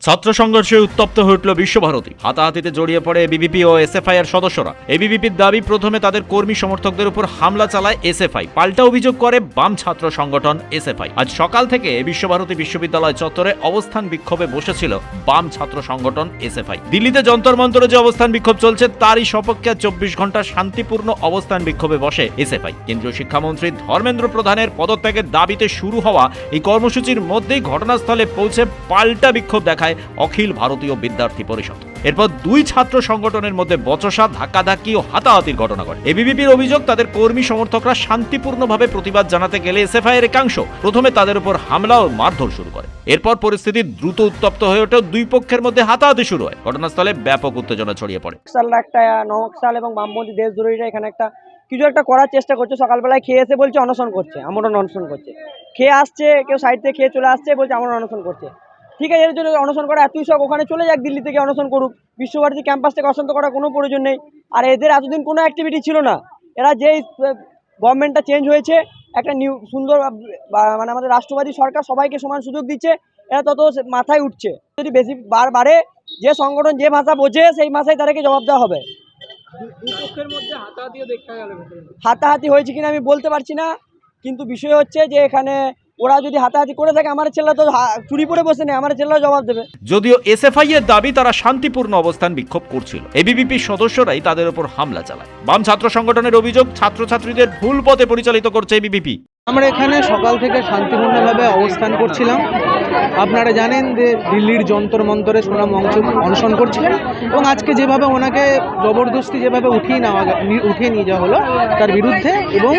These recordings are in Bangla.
ছাত্র সংঘর্ষে উত্তপ্ত হয়ে উঠল বিশ্বভারতী। হাতাহাতিতে জড়িয়ে পড়ে এবিভিপি ও এসএফআই এর সদস্যরা। এবিভিপির দাবি, প্রথমে তাদের কর্মী সমর্থকদের উপর হামলা চালায় এসএফআই, পাল্টা অভিযোগ করে বাম ছাত্র সংগঠন এসএফআই। আজ সকাল থেকে বিশ্বভারতী বিশ্ববিদ্যালয় চত্বরে অবস্থান বিক্ষোভে বসেছিল বাম ছাত্র সংগঠন এসএফআই। দিল্লিতে যন্তর মন্তরে যে অবস্থান বিক্ষোভ চলছে তারই সপক্ষে 24 ঘন্টা শান্তিপূর্ণ অবস্থান বিক্ষোভে বসে এসএফআই। কেন্দ্রীয় শিক্ষামন্ত্রী ধর্মেন্দ্র প্রধানের পদত্যাগের দাবিতে শুরু হওয়া এই কর্মসূচির মধ্যেই ঘটনাস্থলে পৌঁছে পাল্টা বিক্ষোভ দেখায় অখিল ভারতীয় বিদ্যার্থী পরিষদ। এরপর দুই ছাত্র সংগঠনের মধ্যে বচসা, ধাক্কাধাক্কি ও হাতাহাতির ঘটনা ঘটে। এবিভিপির অভিযোগ, তাদের কর্মী সমর্থকরা শান্তিপূর্ণভাবে প্রতিবাদ জানাতে গেলে এসএফআই এর একাংশ প্রথমে তাদের উপর হামলা ও মারধর শুরু করে। এরপর পরিস্থিতি দ্রুত উত্তপ্ত হয়ে ওঠে, দুই পক্ষের মধ্যে হাতাহাতি শুরু হয়। ঘটনাস্থলে ব্যাপক উত্তেজনা ছড়িয়ে পড়ে। একটা নকশাল এবং বামপন্থী দেশদ্রোহীরা এখানে কিছু একটা করার চেষ্টা করছে। সকালবেলায় খেয়ে এসে বলছে অনশন করছে, আমরণ অনশন করছে। খেয়ে আসছে, কেউ সাইড থেকে খেয়ে চলে আসছে, বলছে আমরণ অনশন করছে। ঠিক আছে, এর জন্য অনশন করা এতই শখ, ওখানে চলে যাক, দিল্লি থেকে অনশন করুক। বিশ্বভারতী ক্যাম্পাস থেকে অশান্ত করার কোনো প্রয়োজন নেই। আর এদের এতদিন কোনো অ্যাক্টিভিটি ছিল না। এরা যেই গভর্নমেন্টটা চেঞ্জ হয়েছে, একটা নিউ সুন্দর মানে আমাদের রাষ্ট্রবাদী সরকার সবাইকে সমান সুযোগ দিচ্ছে, এরা তত মাথায় উঠছে। যদি বেশি বারে যে সংগঠন যে ভাষা বোঝে সেই ভাষায় তাদেরকে জবাব দেওয়া হবে। হাতাহাতি হয়েছে কিনা আমি বলতে পারছি না, কিন্তু বিষয় হচ্ছে যে এখানে ওরা যদি হাতাহাতি করে থাকে, আমার ছেলেরা তো চুরি করে বসে নেই, আমার ছেলেরা জবাব দেবে। যদিও এসএফআই এর দাবি তারা শান্তিপূর্ণ অবস্থান বিক্ষোভ করছিল, এবিভিপির সদস্যরাই তাদের উপর হামলা চালায়। বাম ছাত্র সংগঠনের অভিযোগ, ছাত্রছাত্রীদের ভুল পথে পরিচালিত করছে এবিভিপি। আমরা এখানে সকাল থেকে শান্তিপূর্ণভাবে অবস্থান করছিলাম। আপনারা জানেন যে দিল্লির যন্তর মন্তরে সোনাম অনশন করছিলেন, এবং আজকে যেভাবে ওনাকে জবরদস্তি যেভাবে উঠিয়ে নিয়ে যাওয়া হলো তার বিরুদ্ধে, এবং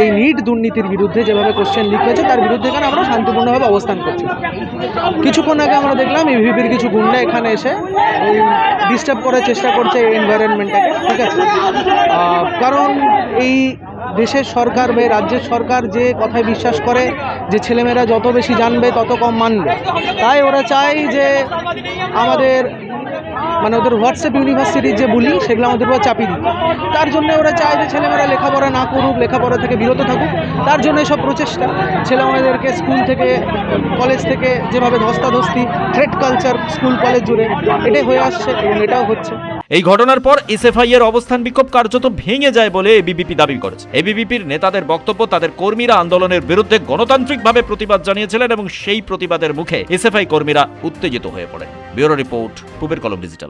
এই নিট দুর্নীতির বিরুদ্ধে যেভাবে কোশ্চেন লিক হয়েছে তার বিরুদ্ধে এখানে আমরা শান্তিপূর্ণভাবে অবস্থান করছিলাম। কিছুক্ষণ আগে আমরা দেখলাম এবিভিপির কিছু গুন্ডা এখানে এসে ডিস্টার্ব করার চেষ্টা করছে এই এনভায়রনমেন্টটাকে। ঠিক আছে, কারণ এই দেশের সরকার বা রাজ্যের সরকার যে কথায় বিশ্বাস করে যে ছেলেমেয়েরা যত বেশি জানবে তত কম মানবে, তাই ওরা চায় যে আমাদের মানে ওদের হোয়াটসঅ্যাপ ইউনিভার্সিটির যে বুলি সেগুলো আমাদের উপর চাপিয়ে দিতে। তার জন্য ওরা চায় যে ছেলেমেয়েরা লেখাপড়া না করুক, লেখাপড়া থেকে বিরত থাকুক। তার জন্য এসব প্রচেষ্টা। ছেলেমেয়েদেরকে স্কুল থেকে কলেজ থেকে যেভাবে ধস্তাধস্তি, থ্রেট কালচার স্কুল কলেজ জুড়ে এটাই হয়ে আসছে, এবং এটাও হচ্ছে। এই ঘটনার পর এসএফআই এর অবস্থান বিক্ষোভ কার্যত ভেঙে যায় বলে এবিভিপি দাবি করেছে। এবিভিপির নেতাদের বক্তব্য, তাদের কর্মীরা আন্দোলনের বিরুদ্ধে গণতান্ত্রিকভাবে প্রতিবাদ জানিয়েছিলেন এবং সেই প্রতিবাদের মুখে এসএফআই কর্মীরা উত্তেজিত হয়ে পড়েন। ব্যুরো রিপোর্ট, পূবের কলম ডিজিটাল।